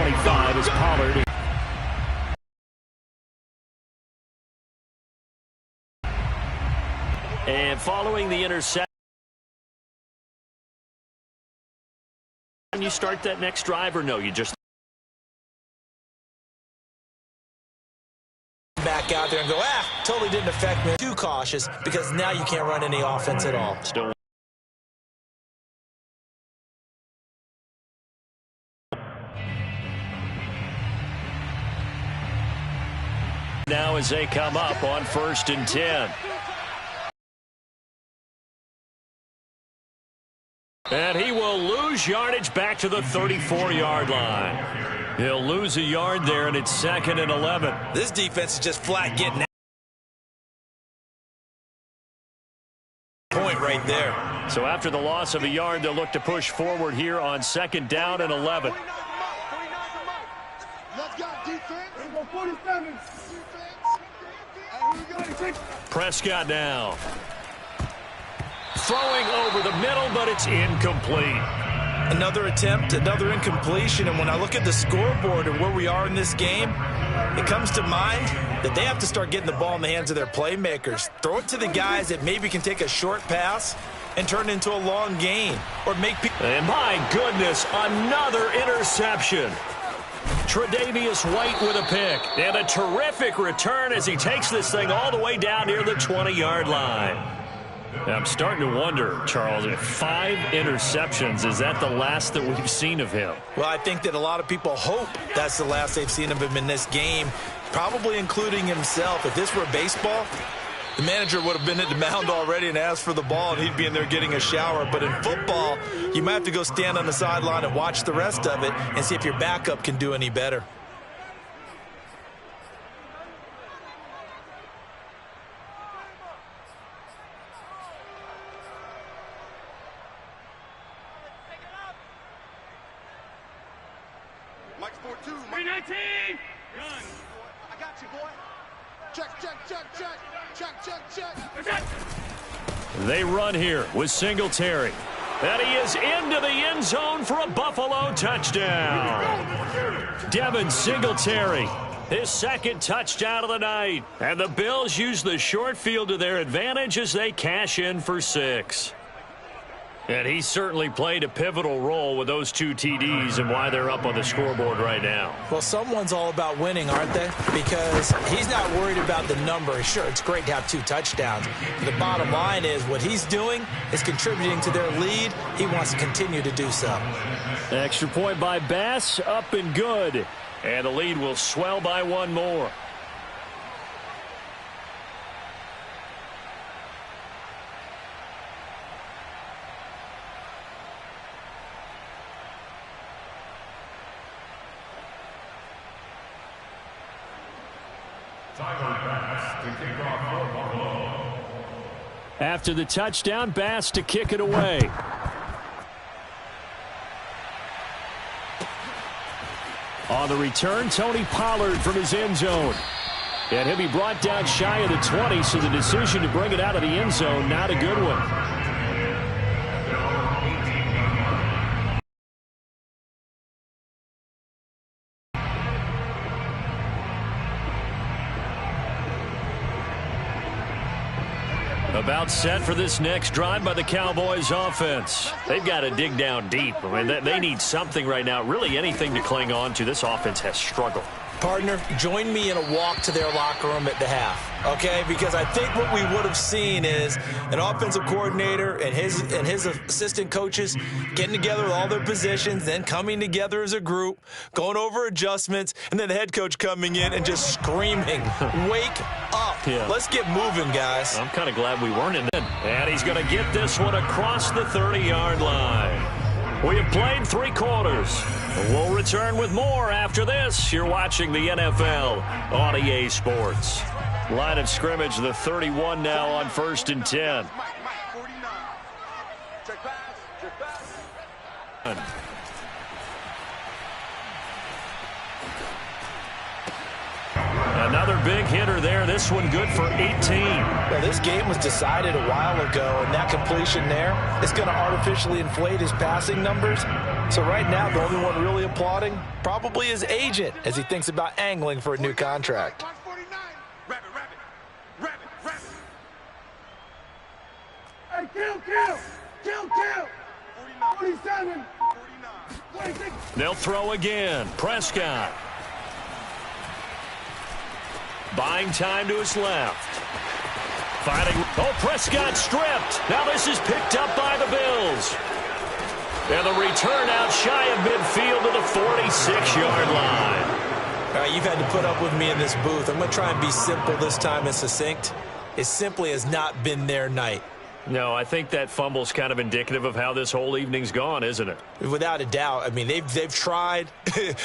25 is Pollard. And following the interception, you start that next drive or no? You just back out there and go, totally didn't affect me. Too cautious because now you can't run any offense at all. Still. Now as they come up on 1st and 10. And he will lose yardage back to the 34-yard line. He'll lose a yard there, and it's 2nd and 11. This defense is just flat getting out. Point right there. So after the loss of a yard, they'll look to push forward here on 2nd down and 11. Let's go, defense. 47. Prescott now. Throwing over the middle, but it's incomplete. Another attempt, another incompletion, and when I look at the scoreboard and where we are in this game, it comes to mind that they have to start getting the ball in the hands of their playmakers. Throw it to the guys that maybe can take a short pass and turn it into a long gain. Or make people. And my goodness, another interception. Tre'Davious White with a pick. And a terrific return as he takes this thing all the way down near the 20-yard line. I'm starting to wonder, Charles, if 5 interceptions, is that the last that we've seen of him? Well, I think that a lot of people hope that's the last they've seen of him in this game, probably including himself. If this were baseball, the manager would have been at the mound already and asked for the ball, and he'd be in there getting a shower. But in football, you might have to go stand on the sideline and watch the rest of it and see if your backup can do any better. Mike's 4-2. 319. Gun. I got you, boy. Check. They run here with Singletary. And he is into the end zone for a Buffalo touchdown. Devin Singletary, his 2nd touchdown of the night. And the Bills use the short field to their advantage as they cash in for 6. And he certainly played a pivotal role with those 2 TDs and why they're up on the scoreboard right now. Well, someone's all about winning, aren't they? Because he's not worried about the number. Sure, it's great to have 2 touchdowns. But the bottom line is what he's doing is contributing to their lead. He wants to continue to do so. Extra point by Bass, up and good. And the lead will swell by 1 more. After the touchdown, Bass to kick it away. On the return, Tony Pollard from his end zone. And he'll be brought down shy of the 20, so the decision to bring it out of the end zone, not a good one. About set for this next drive by the Cowboys offense. They've got to dig down deep. I mean, they need something right now, really anything to cling on to. This offense has struggled. Partner, join me in a walk to their locker room at the half, okay? Because I think what we would have seen is an offensive coordinator and his assistant coaches getting together with all their positions, then coming together as a group, going over adjustments, and then the head coach coming in and just screaming, wake up. Yeah. Let's get moving, guys. I'm kind of glad we weren't in it. And he's going to get this one across the 30-yard line. We have played 3 quarters. We'll return with more after this. You're watching the NFL on EA Sports. Line of scrimmage, the 31 now on 1st and 10. Another big hitter there. This one good for 18. Well, this game was decided a while ago, and that completion there is going to artificially inflate his passing numbers. So right now, the only one really applauding probably his agent as he thinks about angling for a new contract. Hey, kill! 47. 46. They'll throw again. Prescott. Buying time to his left. Fighting. Oh, Prescott stripped. Now this is picked up by the Bills. And the return out shy of midfield to the 46-yard line. All right, you've had to put up with me in this booth. I'm going to try and be simple this time and succinct. It simply has not been their night. No, I think that fumble's kind of indicative of how this whole evening's gone, isn't it? Without a doubt. I mean, they've tried,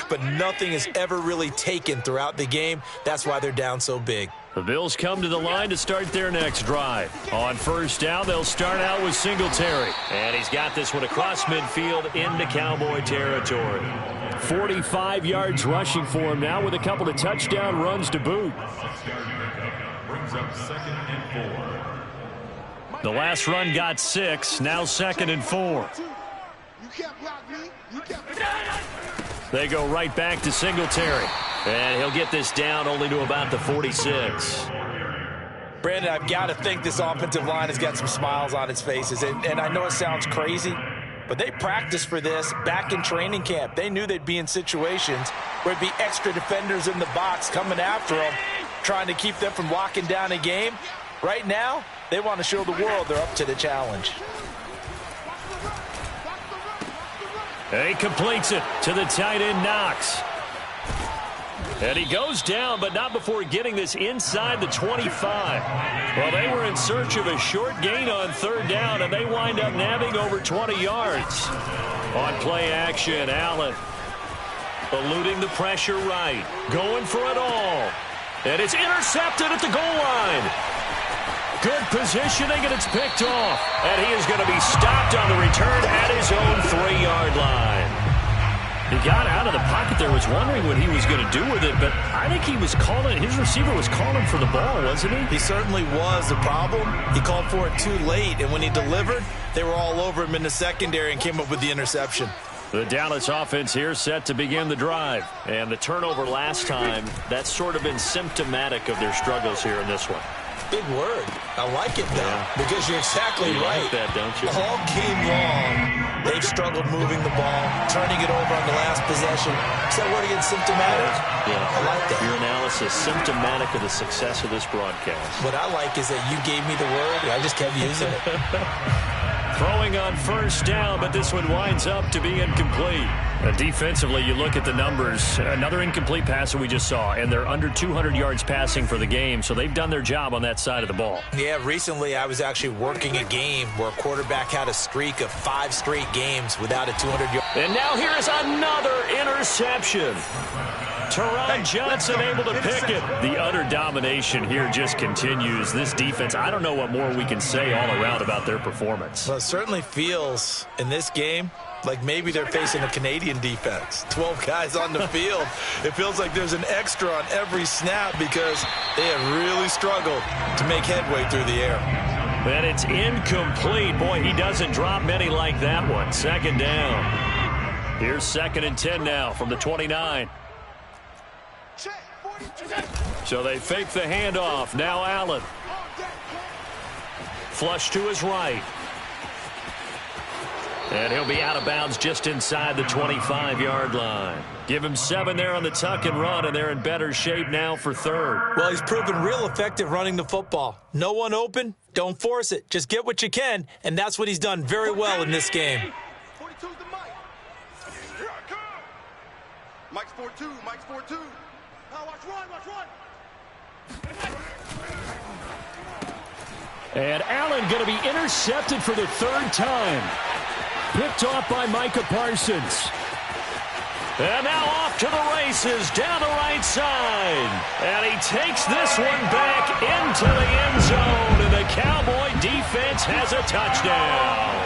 but nothing has ever really taken throughout the game. That's why they're down so big. The Bills come to the line to start their next drive. On first down, they'll start out with Singletary. And he's got this one across midfield into Cowboy territory. 45 yards rushing for him now with a couple of touchdown runs to boot. Brings up 2nd and 4. The last run got 6, now 2nd and 4. They go right back to Singletary. And he'll get this down only to about the 46. Brandon, I've got to think this offensive line has got some smiles on its faces. And I know it sounds crazy, but they practiced for this back in training camp. They knew they'd be in situations where it'd be extra defenders in the box coming after them, trying to keep them from locking down a game. Right now, they want to show the world they're up to the challenge. He completes it to the tight end, Knox. And he goes down, but not before getting this inside the 25. Well, they were in search of a short gain on third down, and they wind up nabbing over 20 yards. On play action, Allen eluding the pressure right. Going for it all. And it's intercepted at the goal line. Good positioning, and it's picked off. And he is going to be stopped on the return at his own 3-yard line. He got out of the pocket there, was wondering what he was going to do with it, but I think he was calling, his receiver was calling for the ball, wasn't he? He certainly was. The problem, he called for it too late, and when he delivered, they were all over him in the secondary and came up with the interception. The Dallas offense here set to begin the drive. And the turnover last time, that's sort of been symptomatic of their struggles here in this one. Big word. I like it, though, because you're exactly right. Like that, don't you? All game long, they've struggled moving the ball, turning it over on the last possession. Is that word again, symptomatic? Yeah. I like that. Your analysis, symptomatic of the success of this broadcast. What I like is that you gave me the word, and I just kept using it. Throwing on first down, but this one winds up to be incomplete. Defensively, you look at the numbers. Another incomplete pass that we just saw, and they're under 200 yards passing for the game, so they've done their job on that side of the ball. Yeah, recently I was actually working a game where a quarterback had a streak of 5 straight games without a 200-yard. And now here's another interception. Teron Johnson able to pick it. The utter domination here just continues. This defense, I don't know what more we can say all around about their performance. Well, it certainly feels in this game like maybe they're facing a Canadian defense. 12 guys on the field. It feels like there's an extra on every snap because they have really struggled to make headway through the air. And it's incomplete. Boy, he doesn't drop many like that one. 2nd down. Here's 2nd and 10 now from the 29. So they fake the handoff. Now Allen. Flush to his right. And he'll be out of bounds just inside the 25-yard line. Give him 7 there on the tuck and run, and they're in better shape now for 3rd. Well, he's proven real effective running the football. No one open, don't force it. Just get what you can, and that's what he's done very well in this game. 42's the Mike. Here I come. Mike's 4-2. Mike's 4-2. Now watch run. And Allen going to be intercepted for the 3rd time. Picked off by Micah Parsons. And now off to the races down the right side. And he takes this one back into the end zone. And the Cowboy defense has a touchdown.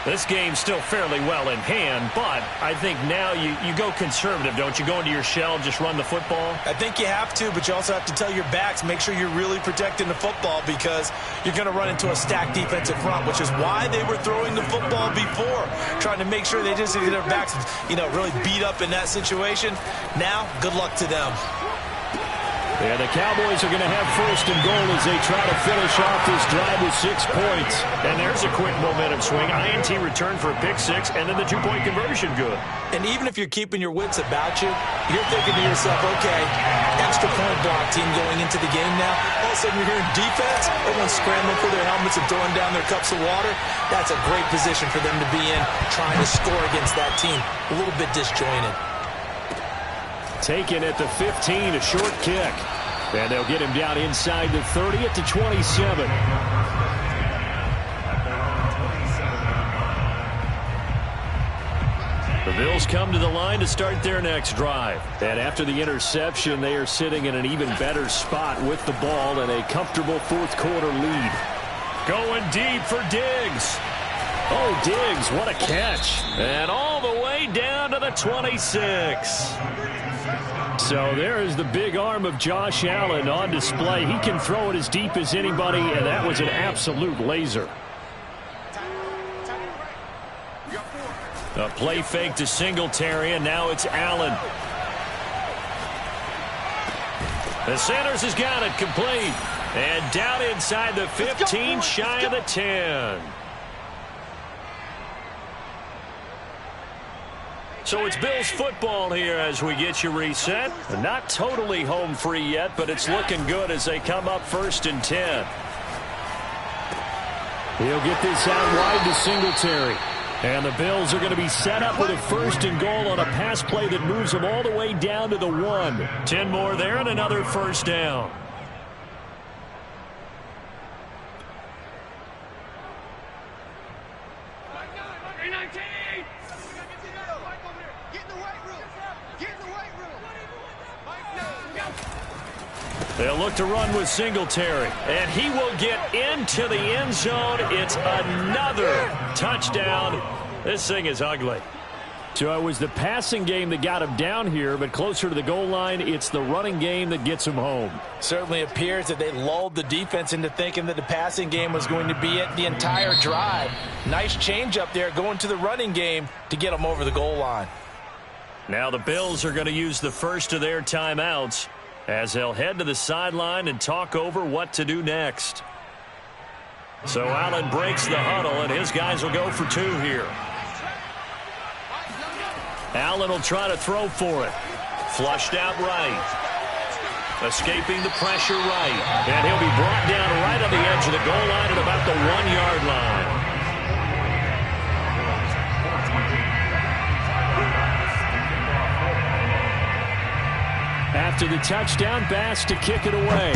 This game's still fairly well in hand, but I think now you go conservative, don't you? Go into your shell, just run the football? I think you have to, but you also have to tell your backs, make sure you're really protecting the football because you're going to run into a stacked defensive front, which is why they were throwing the football before, trying to make sure they just get their backs, really beat up in that situation. Now, good luck to them. Yeah, the Cowboys are going to have first and goal as they try to finish off this drive with 6 points. And there's a quick momentum swing. INT return for a pick 6, and then the 2-point conversion good. And even if you're keeping your wits about you, you're thinking to yourself, okay, extra point block team going into the game now. All of a sudden you're hearing defense, everyone's scrambling for their helmets and throwing down their cups of water. That's a great position for them to be in, trying to score against that team. A little bit disjointed. Taken at the 15, a short kick. And they'll get him down inside the 30 at the 27. The Bills come to the line to start their next drive. And after the interception, they are sitting in an even better spot with the ball and a comfortable fourth-quarter lead. Going deep for Diggs. Oh, Diggs, what a catch. And all the way down to the 26. So there is the big arm of Josh Allen on display. He can throw it as deep as anybody, and that was an absolute laser. A play fake to Singletary, and now it's Allen. The Sanders has got it complete. And down inside the 15, shy of the 10. So it's Bills football here as we get you reset. Not totally home free yet, but it's looking good as they come up first and 10. He'll get this out wide to Singletary. And the Bills are going to be set up with a first and goal on a pass play that moves them all the way down to the 1. 10 more there and another first down. They'll look to run with Singletary, and he will get into the end zone. It's another touchdown. This thing is ugly. So it was the passing game that got him down here, but closer to the goal line, it's the running game that gets him home. Certainly appears that they lulled the defense into thinking that the passing game was going to be it the entire drive. Nice change up there going to the running game to get them over the goal line. Now the Bills are going to use the first of their timeouts as they'll head to the sideline and talk over what to do next. So Allen breaks the huddle, and his guys will go for 2 here. Allen will try to throw for it. Flushed out right. Escaping the pressure right. And he'll be brought down right on the edge of the goal line at about the 1-yard line. After the touchdown, Bass to kick it away.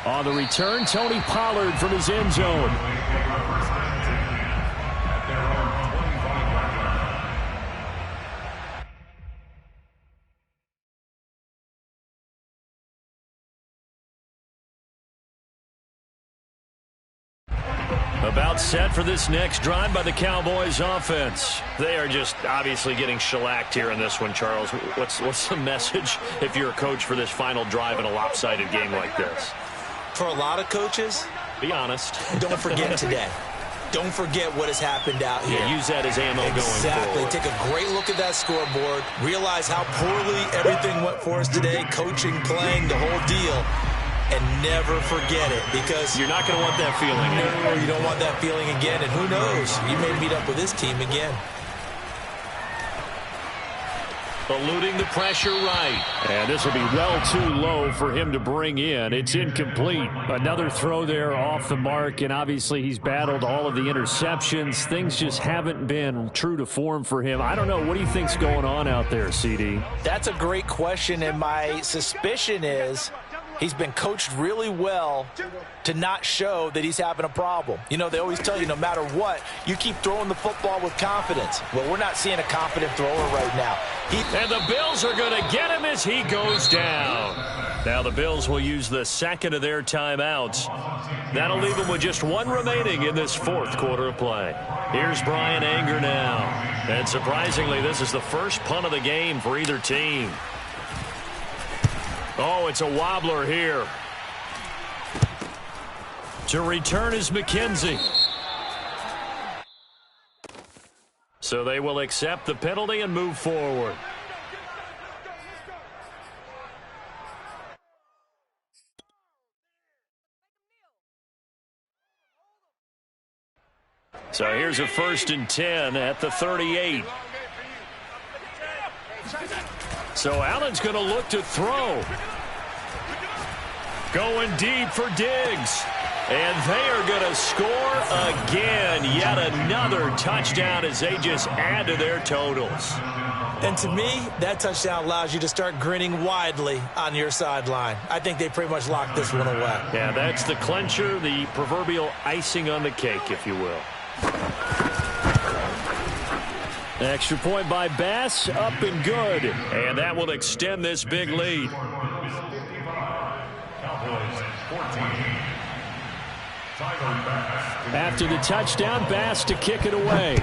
On the return, Tony Pollard from his end zone. About set for this next drive by the Cowboys offense. They are just obviously getting shellacked here in this one, Charles. What's the message if you're a coach for this final drive in a lopsided game like this? For a lot of coaches, be honest. Don't forget today. Don't forget what has happened out here. Yeah, use that as ammo going forward. Exactly. Take a great look at that scoreboard. Realize how poorly everything went for us today. Coaching, playing, the whole deal. And never forget it, because you're not going to want that feeling. No, you don't want that feeling again. And who knows? You may meet up with this team again. Eluding the pressure right. And this will be well too low for him to bring in. It's incomplete. Another throw there off the mark, and obviously he's battled all of the interceptions. Things just haven't been true to form for him. I don't know. What do you think's going on out there, CD? That's a great question, and my suspicion is he's been coached really well to not show that he's having a problem. You know, they always tell you no matter what, you keep throwing the football with confidence. Well, we're not seeing a confident thrower right now. And the Bills are going to get him as he goes down. Now the Bills will use the second of their timeouts. That'll leave them with just one remaining in this fourth quarter of play. Here's Brian Anger now. And surprisingly, this is the first punt of the game for either team. Oh, it's a wobbler here. To return is McKenzie. So they will accept the penalty and move forward. So here's a 1st and 10 at the 38. So Allen's going to look to throw. Going deep for Diggs. And they are going to score again. Yet another touchdown as they just add to their totals. And to me, that touchdown allows you to start grinning widely on your sideline. I think they pretty much locked this one away. Yeah, that's the clincher, the proverbial icing on the cake, if you will. Extra point by Bass, up and good. And that will extend this big lead. After the touchdown, Bass to kick it away.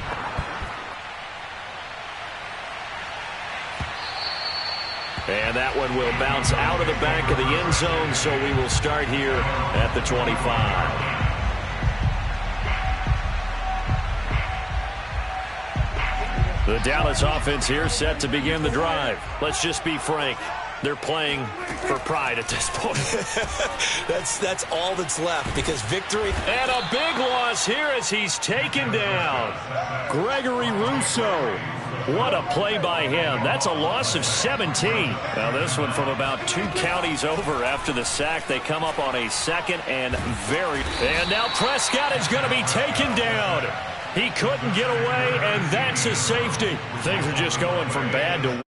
And that one will bounce out of the back of the end zone, so we will start here at the 25. The Dallas offense here set to begin the drive. Let's just be frank. They're playing for pride at this point. That's all that's left because victory. And a big loss here as he's taken down. Gregory Rousseau. What a play by him. That's a loss of 17. Now this one from about 2 counties over after the sack. They come up on a 2nd and very. And now Prescott is going to be taken down. He couldn't get away, and that's a safety. Things are just going from bad to